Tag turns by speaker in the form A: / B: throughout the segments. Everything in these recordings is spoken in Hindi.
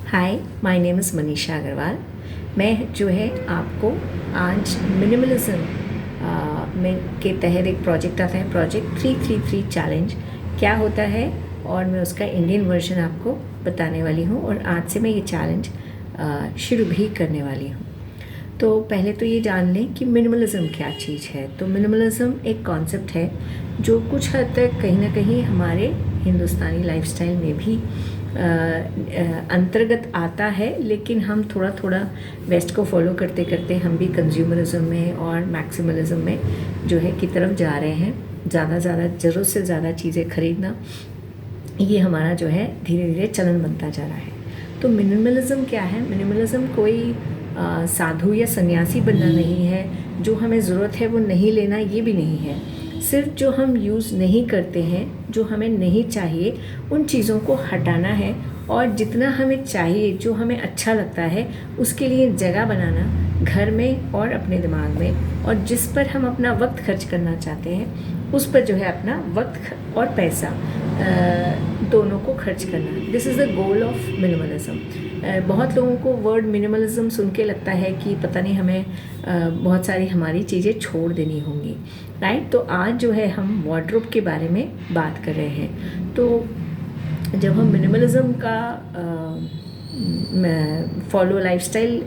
A: Hi, my name is Manisha Agarwal. मैं जो है आपको आज मिनिमलिज्म में के तहत एक प्रोजेक्ट आता है, प्रोजेक्ट 333 चैलेंज क्या होता है और मैं उसका इंडियन वर्जन आपको बताने वाली हूँ और आज से मैं ये चैलेंज शुरू भी करने वाली हूँ। तो पहले तो ये जान लें कि मिनिमलिज्म क्या चीज़ है। तो मिनिमलिज्म एक कॉन्सेप्ट है जो कुछ हद तक कहीं ना कहीं हमारे हिंदुस्तानी लाइफस्टाइल में भी अंतर्गत आता है, लेकिन हम थोड़ा थोड़ा वेस्ट को फॉलो करते करते हम भी कंज्यूमरिज्म में और मैक्सिमलिज्म में जो है की तरफ जा रहे हैं। ज़्यादा ज़रूरत से ज़्यादा चीज़ें खरीदना ये हमारा जो है धीरे धीरे चलन बनता जा रहा है। तो मिनिमलिज्म क्या है? मिनिमलिज्म कोई साधु या सन्यासी बनना नहीं है, जो हमें ज़रूरत है वो नहीं लेना ये भी नहीं है। सिर्फ जो हम यूज़ नहीं करते हैं, जो हमें नहीं चाहिए, उन चीज़ों को हटाना है और जितना हमें चाहिए, जो हमें अच्छा लगता है, उसके लिए जगह बनाना घर में और अपने दिमाग में, और जिस पर हम अपना वक्त खर्च करना चाहते हैं उस पर जो है अपना वक्त और पैसा दोनों को खर्च करना। This is the goal of minimalism. बहुत लोगों को वर्ड मिनिमलिज्म सुन के लगता है कि पता नहीं हमें बहुत सारी हमारी चीज़ें छोड़ देनी होंगी, राइट। तो आज जो है हम वार्डरोब के बारे में बात कर रहे हैं। तो जब हम मिनिमलिज्म का फॉलो लाइफस्टाइल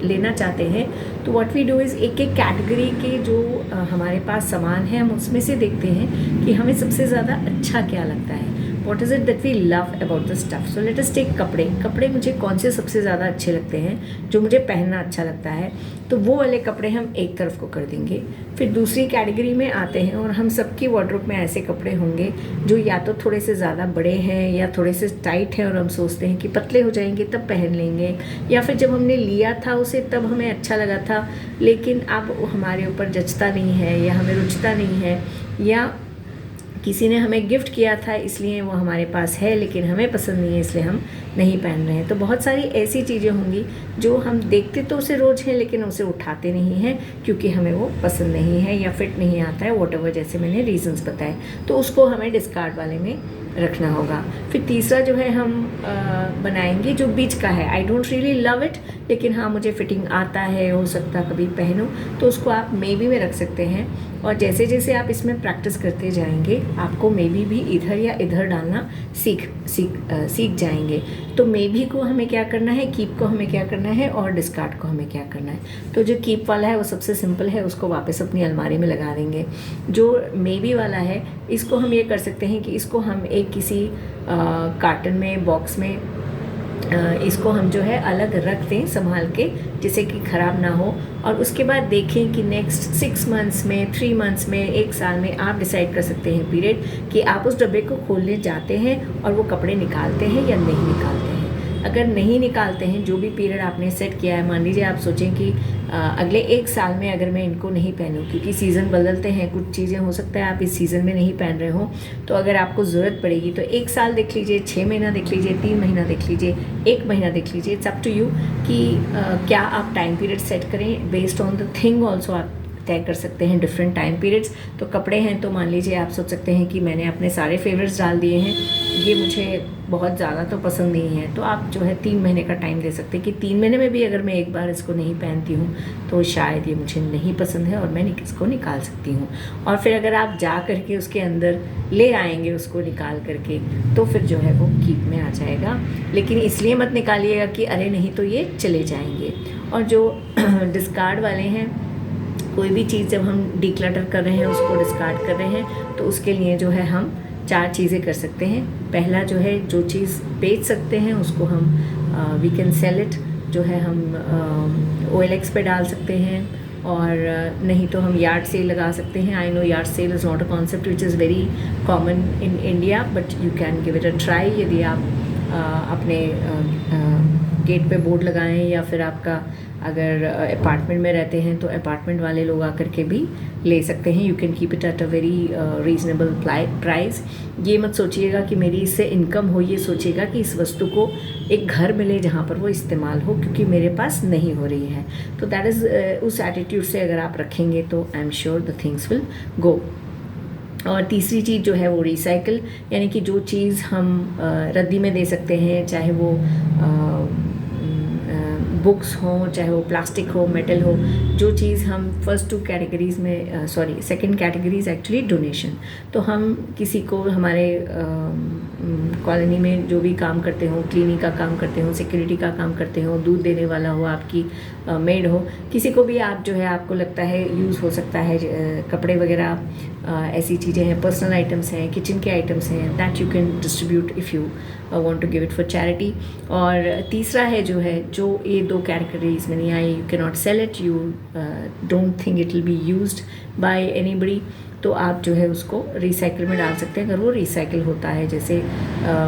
A: लेना चाहते हैं तो व्हाट वी डू इज़ एक एक कैटेगरी के जो हमारे पास सामान है हम उसमें से देखते हैं कि हमें सबसे ज़्यादा अच्छा क्या लगता है, what is it that we love about the stuff. So let us take कपड़े मुझे कौन से सबसे ज़्यादा अच्छे लगते हैं, जो मुझे पहनना अच्छा लगता है, तो वो वाले कपड़े हम एक तरफ को कर देंगे। फिर दूसरी कैटेगरी में आते हैं और हम सबकी वार्डरोब में ऐसे कपड़े होंगे जो या तो थोड़े से ज़्यादा बड़े हैं या थोड़े से टाइट हैं और हम सोचते हैं कि पतले हो जाएंगे तब पहन लेंगे, या फिर जब हमने लिया था उसे तब हमें अच्छा लगा था लेकिन अब हमारे ऊपर जचता नहीं है या हमें रुचता नहीं है, या किसी ने हमें गिफ्ट किया था इसलिए वो हमारे पास है लेकिन हमें पसंद नहीं है इसलिए हम नहीं पहन रहे हैं। तो बहुत सारी ऐसी चीज़ें होंगी जो हम देखते तो उसे रोज़ हैं लेकिन उसे उठाते नहीं हैं क्योंकि हमें वो पसंद नहीं है या फिट नहीं आता है, वॉटएवर जैसे मैंने रीजंस बताए, तो उसको हमें डिस्कार्ड वाले में रखना होगा। फिर तीसरा जो है हम बनाएंगे जो बीच का है, I don't really love it लेकिन हाँ मुझे फिटिंग आता है, हो सकता कभी पहनूं, तो उसको आप मे बी में रख सकते हैं। और जैसे जैसे आप इसमें प्रैक्टिस करते जाएंगे आपको मे बी भी इधर या इधर डालना सीख जाएंगे। तो मे बी को हमें क्या करना है, कीप को हमें क्या करना है और डिस्कार्ड को हमें क्या करना है। तो जो कीप वाला है वो सबसे सिंपल है, उसको वापस अपनी अलमारी में लगा देंगे। जो मे बी वाला है इसको हम ये कर सकते हैं कि इसको हम एक किसी कार्टन में, बॉक्स में इसको हम जो है अलग रख दें संभाल के, जिससे कि ख़राब ना हो। और उसके बाद देखें कि नेक्स्ट 6 मंथ्स में, 3 मंथ्स में, 1 साल में आप डिसाइड कर सकते हैं पीरियड कि आप उस डब्बे को खोलने जाते हैं और वो कपड़े निकालते हैं या नहीं निकालते हैं। अगर नहीं निकालते हैं, जो भी पीरियड आपने सेट किया है, मान लीजिए आप सोचें कि अगले 1 साल में अगर मैं इनको नहीं पहनूं क्योंकि सीज़न बदलते हैं, कुछ चीज़ें हो सकता है आप इस सीज़न में नहीं पहन रहे हो, तो अगर आपको ज़रूरत पड़ेगी तो 1 साल देख लीजिए, 6 महीना देख लीजिए, 3 महीना देख लीजिए, 1 महीना देख लीजिए। इट्स अप टू यू कि क्या आप टाइम पीरियड सेट करें। Based on the thing also आप तय कर सकते हैं डिफरेंट टाइम पीरियड्स। तो कपड़े हैं तो मान लीजिए आप सोच सकते हैं कि मैंने अपने सारे फेवरेट्स डाल दिए हैं, ये मुझे बहुत ज़्यादा तो पसंद नहीं है, तो आप जो है 3 महीने का टाइम दे सकते हैं कि 3 महीने में भी अगर मैं एक बार इसको नहीं पहनती हूँ तो शायद ये मुझे नहीं पसंद है और मैं इसको निकाल सकती हूँ। और फिर अगर आप जा करके उसके अंदर ले आएंगे उसको निकाल करके तो फिर जो है वो कीप में आ जाएगा। लेकिन इसलिए मत निकालिएगा कि अरे नहीं तो ये चले जाएंगे। और जो डिस्कार्ड वाले हैं, कोई भी चीज़ जब हम डिक्लटर कर रहे हैं, उसको डिस्कार्ड कर रहे हैं, तो उसके लिए जो है हम 4 चीज़ें कर सकते हैं। पहला जो है, जो चीज़ बेच सकते हैं उसको हम वी कैन सेल इट, जो है हम OLX पे डाल सकते हैं, और नहीं तो हम यार्ड सेल लगा सकते हैं। I know yard sale is not a concept which is very common in India, but you can give it a try. यदि आप अपने गेट पे बोर्ड लगाएं या फिर आपका अगर अपार्टमेंट में रहते हैं तो अपार्टमेंट वाले लोग आकर के भी ले सकते हैं। You can keep it at a very reasonable price. ये मत सोचिएगा कि मेरी इससे इनकम हो, ये सोचिएगा कि इस वस्तु को एक घर मिले जहाँ पर वो इस्तेमाल हो, क्योंकि मेरे पास नहीं हो रही है। तो दैट इज़ उस एटीट्यूड से अगर आप रखेंगे तो I am sure the things will go. और तीसरी चीज़ जो है वो रिसाइकल, यानी कि जो चीज़ हम रद्दी में दे सकते हैं, चाहे वो बुक्स हों, चाहे वो प्लास्टिक हो, मेटल हो, जो चीज़ हम फर्स्ट 2 कैटेगरीज़ में सेकंड कैटेगरीज एक्चुअली डोनेशन। तो हम किसी को हमारे कॉलोनी में जो भी काम करते हो, क्लीनिंग का काम करते हो, सिक्योरिटी का काम करते हो, दूध देने वाला हो, आपकी मेड हो, किसी को भी आप जो है आपको लगता है यूज़ हो सकता है, कपड़े वगैरह ऐसी चीज़ें हैं, पर्सनल आइटम्स हैं, किचन के आइटम्स हैं, that you can distribute if you want to give it for charity. और तीसरा है जो ये 2 कैटेगरीज में नहीं आई, you can not sell it, you don't think it will be used by anybody, तो आप जो है उसको रिसाइकल में डाल सकते हैं अगर वो रिसाइकल होता है, जैसे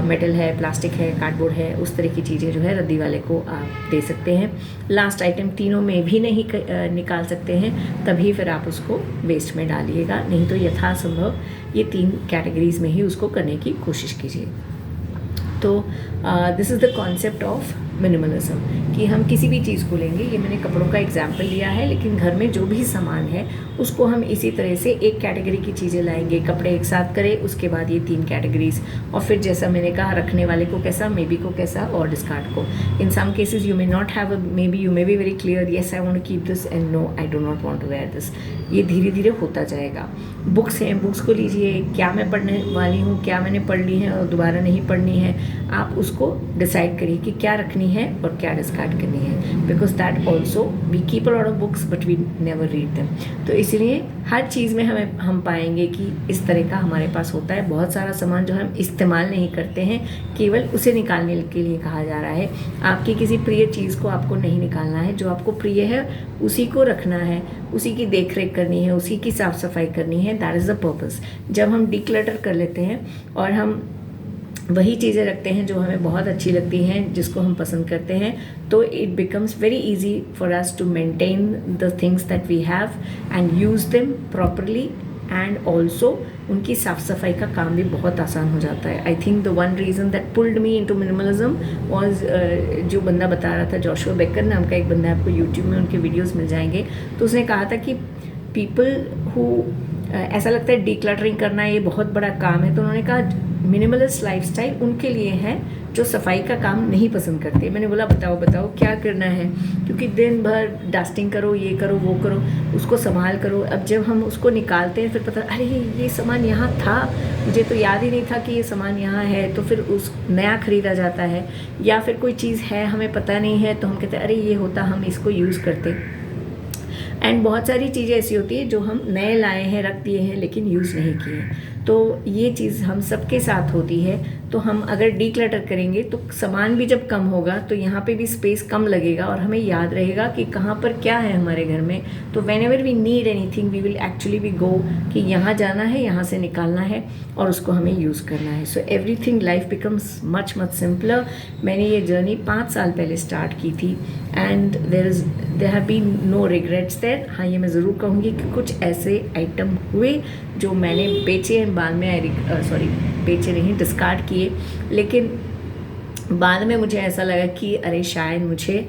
A: मेटल है, प्लास्टिक है, कार्डबोर्ड है, उस तरह की चीज़ें जो है रद्दी वाले को आप दे सकते हैं। लास्ट आइटम तीनों में भी नहीं निकाल सकते हैं, तभी फिर आप उसको वेस्ट में डालिएगा, नहीं तो यथासंभव ये 3 कैटेगरीज में ही उसको करने की कोशिश कीजिए। तो this is the concept of minimalism, कि हम किसी भी चीज़ को लेंगे, ये मैंने कपड़ों का एग्जाम्पल लिया है, लेकिन घर में जो भी सामान है उसको हम इसी तरह से एक कैटेगरी की चीज़ें लाएंगे, कपड़े एक साथ करें, उसके बाद ये 3 कैटेगरीज, और फिर जैसा मैंने कहा रखने वाले को कैसा, मे बी को कैसा, और डिस्कार्ड को। In some cases you may not have you may be very clear, yes I want to keep this and no I do not want to wear this. ये धीरे धीरे होता जाएगा। बुक्स हैं, बुक्स को लीजिए, क्या मैं पढ़ने वाली हूँ, क्या मैंने पढ़ ली है और दोबारा नहीं पढ़नी है, आप उसको डिसाइड करिए कि क्या रखनी है और क्या डिस्कार्ड करनी है, because that also we keep a lot of books but we never read them. तो इसलिए हर चीज़ में हम पाएंगे कि इस तरह का हमारे पास होता है। बहुत सारा सामान जो हम इस्तेमाल नहीं करते हैं, केवल उसे निकालने के लिए कहा जा रहा है। आपकी किसी प्रिय चीज़ को आपको नहीं निकालना है, जो आपको प्रिय है उसी को रखना है, उसी की देख रेख करनी है, उसी की साफ़ सफाई करनी है, दैट इज़ द पर्पस। जब हम डिक्लटर कर लेते हैं और हम वही चीज़ें रखते हैं जो हमें बहुत अच्छी लगती हैं, जिसको हम पसंद करते हैं, तो it becomes very easy for us to maintain the things that we have and use them properly, and also उनकी साफ़ सफाई का काम भी बहुत आसान हो जाता है। I think the one reason that pulled me into minimalism was, जो बंदा बता रहा था, जॉशुआ बेकर नाम का एक बंदा, आपको यूट्यूब में उनके वीडियोज़ मिल जाएंगे, तो उसने कहा था कि पीपल हु ऐसा लगता है डिक्लटरिंग करना ये बहुत बड़ा काम है, तो उन्होंने कहा मिनिमलिस्ट लाइफस्टाइल उनके लिए है जो सफाई का काम नहीं पसंद करते। मैंने बोला बताओ क्या करना है, क्योंकि दिन भर डस्टिंग करो, ये करो, वो करो, उसको संभाल करो। अब जब हम उसको निकालते हैं फिर पता अरे ये सामान यहाँ था, मुझे तो याद ही नहीं था कि ये सामान यहाँ है, तो फिर उस नया ख़रीदा जाता है। या फिर कोई चीज़ है हमें पता नहीं है, तो हम कहते हैं अरे ये होता, हम इसको यूज़ करते। एंड बहुत सारी चीज़ें ऐसी होती है जो हम नए लाए हैं, रख दिए हैं, लेकिन यूज़ नहीं किए। तो ये चीज़ हम सबके साथ होती है। तो हम अगर डीक्लटर करेंगे तो सामान भी जब कम होगा तो यहाँ पे भी स्पेस कम लगेगा, और हमें याद रहेगा कि कहाँ पर क्या है हमारे घर में। तो whenever we need anything we will actually we go कि यहाँ जाना है, यहाँ से निकालना है और उसको हमें यूज़ करना है। So everything life becomes much simpler. मैंने ये जर्नी 5 साल पहले स्टार्ट की थी, and there have been no regrets there. हाँ, ये मैं ज़रूर कहूँगी कि कुछ ऐसे आइटम हुए जो मैंने बेचे हैं, बाद में बेचे नहीं, डिस्कार्ड किए, लेकिन बाद में मुझे ऐसा लगा कि अरे शायद मुझे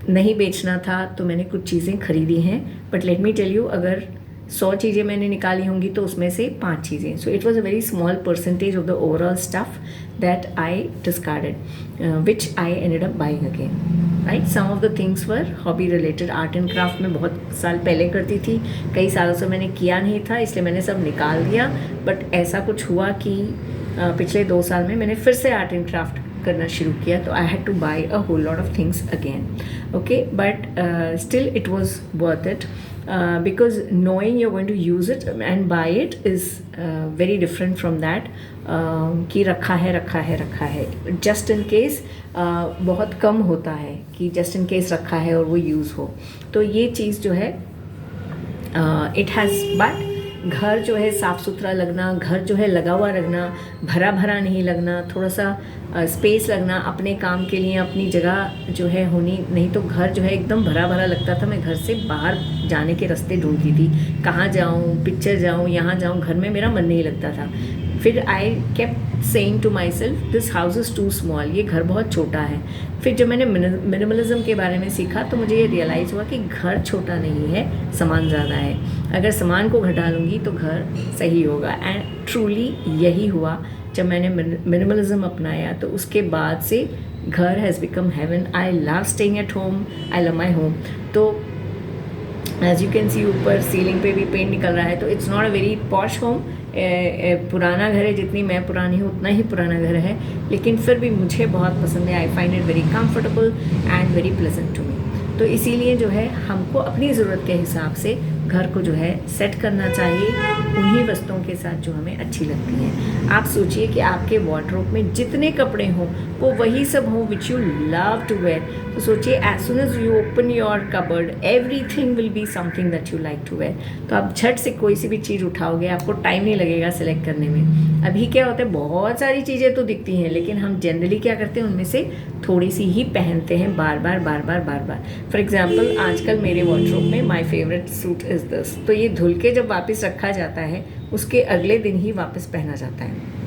A: नहीं बेचना था, तो मैंने कुछ चीज़ें खरीदी हैं। But let me tell you, अगर 100 चीज़ें मैंने निकाली होंगी तो उसमें से 5 चीज़ें, so it was a very small percentage of the overall stuff that I discarded, which I ended up buying again, right. Some of the things were hobby related. Art and craft में बहुत साल पहले करती थी, कई सालों से मैंने किया नहीं था, इसलिए मैंने सब निकाल दिया। बट ऐसा कुछ हुआ कि पिछले 2 साल में मैंने फिर से आर्ट एंड क्राफ्ट करना शुरू किया, तो I had to buy a whole lot of things again, okay. But still it was worth it, because knowing you're going to use it and buy it is very different from that कि रखा है just in case। बहुत कम होता है कि just in case रखा है और वो यूज़ हो, तो ये चीज़ जो है it has, but घर जो है साफ़ सुथरा लगना, घर जो है लगा हुआ रखना, भरा भरा नहीं लगना, थोड़ा सा स्पेस लगना अपने काम के लिए, अपनी जगह जो है होनी। नहीं तो घर जो है एकदम भरा भरा लगता था, मैं घर से बाहर जाने के रास्ते ढूंढती थी, कहाँ जाऊँ, पिक्चर जाऊँ, यहाँ जाऊँ, घर में मेरा मन नहीं लगता था। फिर I kept saying to myself this house is too small, ये घर बहुत छोटा है। फिर जब मैंने मिनिमलिज्म के बारे में सीखा तो मुझे ये रियलाइज़ हुआ कि घर छोटा नहीं है, सामान ज़्यादा है। अगर सामान को घटा लूँगी तो घर सही होगा। एंड ट्रूली यही हुआ। जब मैंने मिनिमलिज्म अपनाया तो उसके बाद से घर has become heaven. I love staying at home, I love my home. तो एज यू कैन सी ऊपर सीलिंग पे भी पेंट निकल रहा है। तो it's not a very posh home, पुराना घर है, जितनी मैं पुरानी हूँ उतना ही पुराना घर है, लेकिन फिर भी मुझे बहुत पसंद है। I find it very comfortable and very pleasant to me. तो इसीलिए जो है हमको अपनी ज़रूरत के हिसाब से घर को जो है सेट करना चाहिए उन्हीं वस्तुओं के साथ जो हमें अच्छी लगती हैं। आप सोचिए कि आपके वार्डरोब में जितने कपड़े हों वो वही सब हों which you love to wear. तो सोचिए as soon as you open your cupboard everything will be something that you like to wear. तो आप झट से कोई सी भी चीज़ उठाओगे, आपको टाइम नहीं लगेगा सिलेक्ट करने में। अभी क्या होता है, बहुत सारी चीज़ें तो दिखती हैं, लेकिन हम जनरली क्या करते हैं, उनमें से थोड़ी सी ही पहनते हैं बार बार बार बार बार बार। फॉर एग्जाम्पल आजकल मेरे वार्डरोब में my favourite suit is this. तो ये धुल के जब वापस रखा जाता है उसके अगले दिन ही वापस पहना जाता है।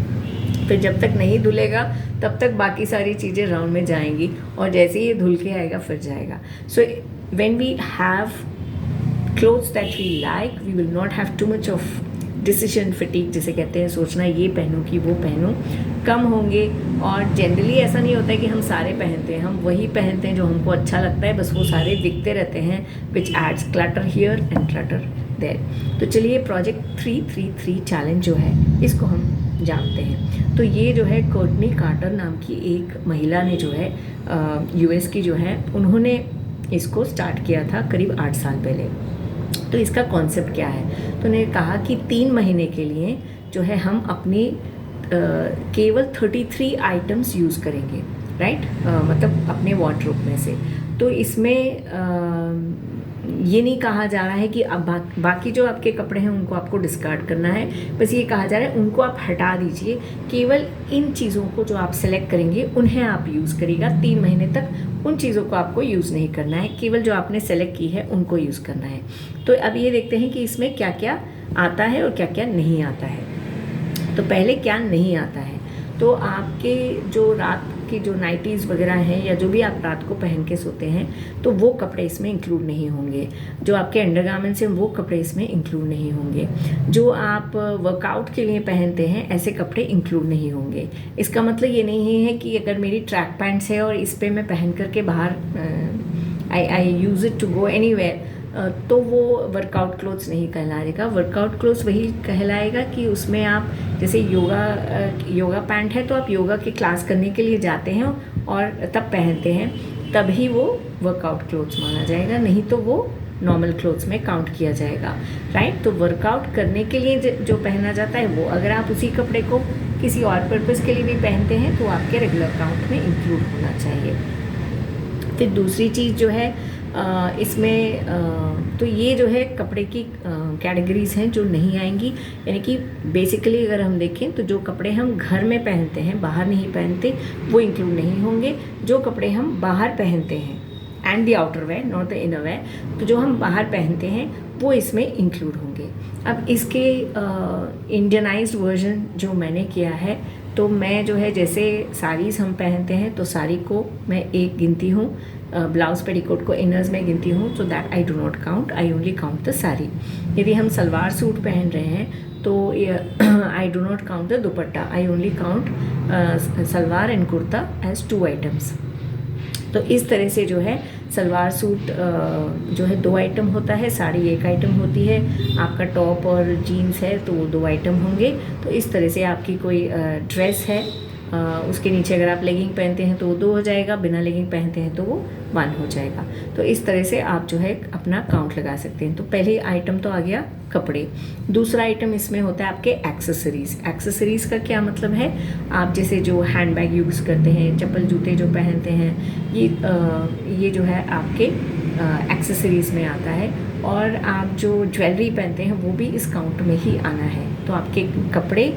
A: फिर जब तक नहीं धुलेगा तब तक बाकी सारी चीज़ें राउंड में जाएंगी, और जैसे ही ये धुल के आएगा फिर जाएगा। So when we have clothes that we like we will not have too much of decision fatigue, जिसे कहते हैं, सोचना ये पहनूं कि वो पहनूं, कम होंगे। और जनरली ऐसा नहीं होता है कि हम सारे पहनते हैं, हम वही पहनते हैं जो हमको अच्छा लगता है, बस वो सारे दिखते रहते हैं which adds clutter here and clutter there. तो चलिए प्रोजेक्ट 333 चैलेंज जो है इसको हम जानते हैं। तो ये जो है कोर्टनी कार्टर नाम की एक महिला ने जो है यूएस की जो है, उन्होंने इसको स्टार्ट किया था करीब 8 साल पहले। तो इसका कॉन्सेप्ट क्या है, तो उन्होंने कहा कि 3 महीने के लिए जो है हम अपनी केवल 33 आइटम्स यूज़ करेंगे, राइट, मतलब अपने वार्डरोब में से। तो इसमें ये नहीं कहा जा रहा है कि अब बाकी जो आपके कपड़े हैं उनको आपको डिस्कार्ड करना है, बस ये कहा जा रहा है उनको आप हटा दीजिए, केवल इन चीज़ों को जो आप सेलेक्ट करेंगे उन्हें आप यूज़ करिएगा। 3 महीने तक उन चीज़ों को आपको यूज़ नहीं करना है, केवल जो आपने सेलेक्ट की है उनको यूज़ करना है। तो अब ये देखते हैं कि इसमें क्या क्या आता है और क्या क्या नहीं आता है। तो पहले क्या नहीं आता है, तो आपके जो रात की जो नाइटीज़ वगैरह हैं या जो भी आप रात को पहन के सोते हैं तो वो कपड़े इसमें इंक्लूड नहीं होंगे। जो आपके अंडरगारमेंट्स हैं वो कपड़े इसमें इंक्लूड नहीं होंगे। जो आप वर्कआउट के लिए पहनते हैं ऐसे कपड़े इंक्लूड नहीं होंगे। इसका मतलब ये नहीं है कि अगर मेरी ट्रैक पैंट्स है और इस पर मैं पहन करके बाहर आई use it to go anywhere, तो वो वर्कआउट क्लोथ्स नहीं कहलाएगा। वर्कआउट क्लोथ्स वही कहलाएगा कि उसमें आप जैसे योगा पैंट है तो आप योगा की क्लास करने के लिए जाते हैं और तब पहनते हैं, तभी वो वर्कआउट क्लोथ्स माना जाएगा, नहीं तो वो नॉर्मल क्लोथ्स में काउंट किया जाएगा, राइट। तो वर्कआउट करने के लिए जो पहना जाता है वो, अगर आप उसी कपड़े को किसी और पर्पज़ के लिए भी पहनते हैं तो आपके रेगुलर काउंट में इंक्लूड होना चाहिए। फिर दूसरी चीज़ जो है इसमें तो ये जो है कपड़े की कैटेगरीज़ हैं जो नहीं आएंगी। यानी कि बेसिकली अगर हम देखें तो जो कपड़े हम घर में पहनते हैं, बाहर नहीं पहनते, वो इंक्लूड नहीं होंगे। जो कपड़े हम बाहर पहनते हैं and the outer wear not the inner wear, तो जो हम बाहर पहनते हैं वो इसमें इंक्लूड होंगे। अब इसके इंडियनाइज्ड वर्जन जो मैंने किया है, तो मैं जो है जैसे साड़ीज़ हम पहनते हैं तो साड़ी को मैं एक गिनती हूँ, ब्लाउज पेटीकोट को इनर्स में गिनती हूँ, so that I do not count, I only count the sari. यदि हम सलवार सूट पहन रहे हैं तो I do not count the dupatta, I only count salwar and kurta as 2 items. तो इस तरह से जो है सलवार सूट जो है 2 आइटम होता है, साड़ी 1 आइटम होती है, आपका टॉप और जीन्स है तो वो 2 आइटम होंगे। तो इस तरह से आपकी कोई ड्रेस है उसके नीचे अगर आप लेगिंग पहनते हैं तो वो 2 हो जाएगा, बिना लेगिंग पहनते हैं तो वो 1 हो जाएगा। तो इस तरह से आप जो है अपना काउंट लगा सकते हैं। तो पहले आइटम तो आ गया कपड़े। दूसरा आइटम इसमें होता है आपके एक्सेसरीज़। एक्सेसरीज़ का क्या मतलब है, आप जैसे जो हैंड बैग यूज़ करते हैं, चप्पल जूते जो पहनते हैं, ये जो है आपके एक्सेसरीज़ में आता है। और आप जो ज्वेलरी पहनते हैं वो भी इस काउंट में ही आना है। तो आपके कपड़े,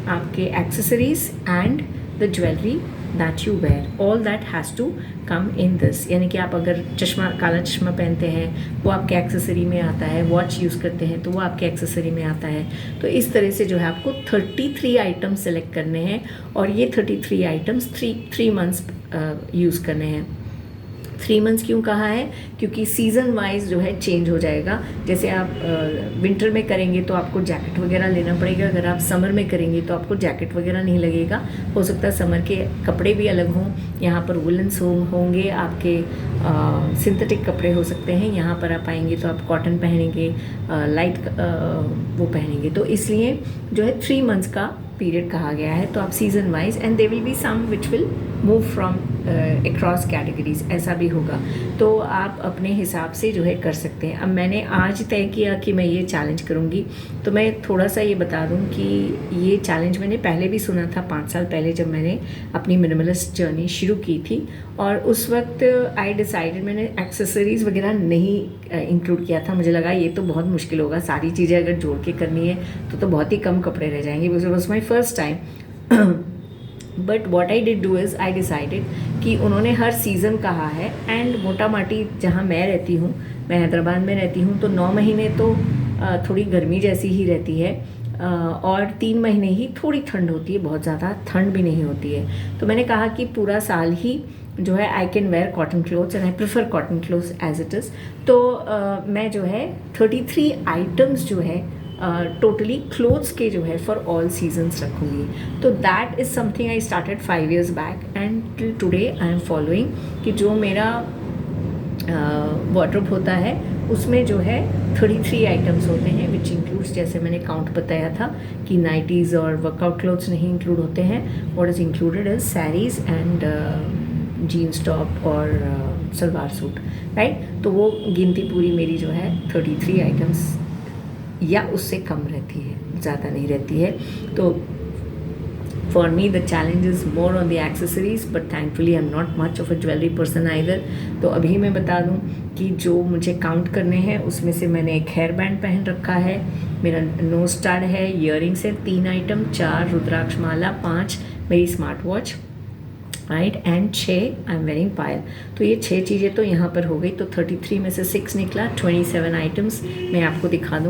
A: आपके accessories and the jewellery that you wear, all that has to come in this. यानी कि आप अगर चश्मा, काला चश्मा पहनते हैं वो आपके एक्सेसरी में आता है, वॉच यूज़ करते हैं तो वो आपके एक्सेसरी में आता है। तो इस तरह से जो है आपको 33 आइटम्स सेलेक्ट करने हैं और ये 33 आइटम्स 3 मंथ्स यूज़ करने हैं। 3 मंथ्स क्यों कहा है? क्योंकि सीज़न वाइज जो है चेंज हो जाएगा। जैसे आप विंटर में करेंगे तो आपको जैकेट वगैरह लेना पड़ेगा, अगर आप समर में करेंगे तो आपको जैकेट वगैरह नहीं लगेगा। हो सकता है समर के कपड़े भी अलग हों, यहाँ पर वुलन्स होंगे, आपके सिंथेटिक कपड़े हो सकते हैं। यहाँ पर आप आएंगे तो आप कॉटन पहनेंगे, लाइट वो पहनेंगे। तो इसलिए जो है 3 मंथ्स का पीरियड कहा गया है। तो आप season wise, and they will be some which will move from across categories, ऐसा भी होगा। तो आप अपने हिसाब से जो है कर सकते हैं। अब मैंने आज तय किया कि मैं ये चैलेंज करूँगी, तो मैं थोड़ा सा ये बता दूँ कि ये चैलेंज मैंने पहले भी सुना था 5 साल पहले जब मैंने अपनी मिनिमलिस्ट जर्नी शुरू की थी। और उस वक्त आई डिसाइडेड, मैंने एक्सेसरीज़ वगैरह नहीं इंक्लूड किया था। मुझे लगा ये तो बहुत मुश्किल होगा, सारी चीज़ें अगर जोड़ के करनी है तो बहुत ही कम कपड़े रह जाएंगे, because it was my first time. But what I did do is I decided कि उन्होंने हर सीज़न कहा है, एंड मोटा माटी जहाँ मैं रहती हूँ, मैं हैदराबाद में रहती हूँ, तो 9 महीने तो थोड़ी गर्मी जैसी ही रहती है और 3 महीने ही थोड़ी ठंड होती है, बहुत ज़्यादा ठंड भी नहीं होती है। तो मैंने कहा कि पूरा साल ही जो है I can wear cotton clothes and I prefer cotton clothes as it is. तो मैं जो है 33 आइटम्स जो है टोटली क्लोथ्स के जो है फॉर ऑल सीजन्स रखूँगी। तो that is something I started 5 years back and till today I am following कि जो मेरा वार्डरोब होता है उसमें जो है 33 आइटम्स होते हैं, विच इंक्लूड्स, जैसे मैंने काउंट बताया था कि नाइटीज़ और वर्कआउट क्लोथ्स नहीं इंक्लूड होते हैं। What is included is saris and jeans top और सलवार सूट, राइट। तो वो गिनती पूरी मेरी जो है 33 आइटम्स या उससे कम रहती है, ज़्यादा नहीं रहती है। तो for me the challenge is more on the accessories, but thankfully I am not much of a jewellery person either. तो अभी मैं बता दूं कि जो मुझे काउंट करने हैं उसमें से मैंने एक हेयर बैंड पहन रखा है, मेरा नोज स्टाड है, ईयरिंग्स है 3 आइटम, 4 रुद्राक्ष माला, 5 मेरी smart watch, right, and 6 I am wearing पायल। तो ये 6 चीज़ें तो यहाँ पर हो गई। तो 33 में से 6 निकला, 27 आइटम्स मैं आपको दिखा दूँ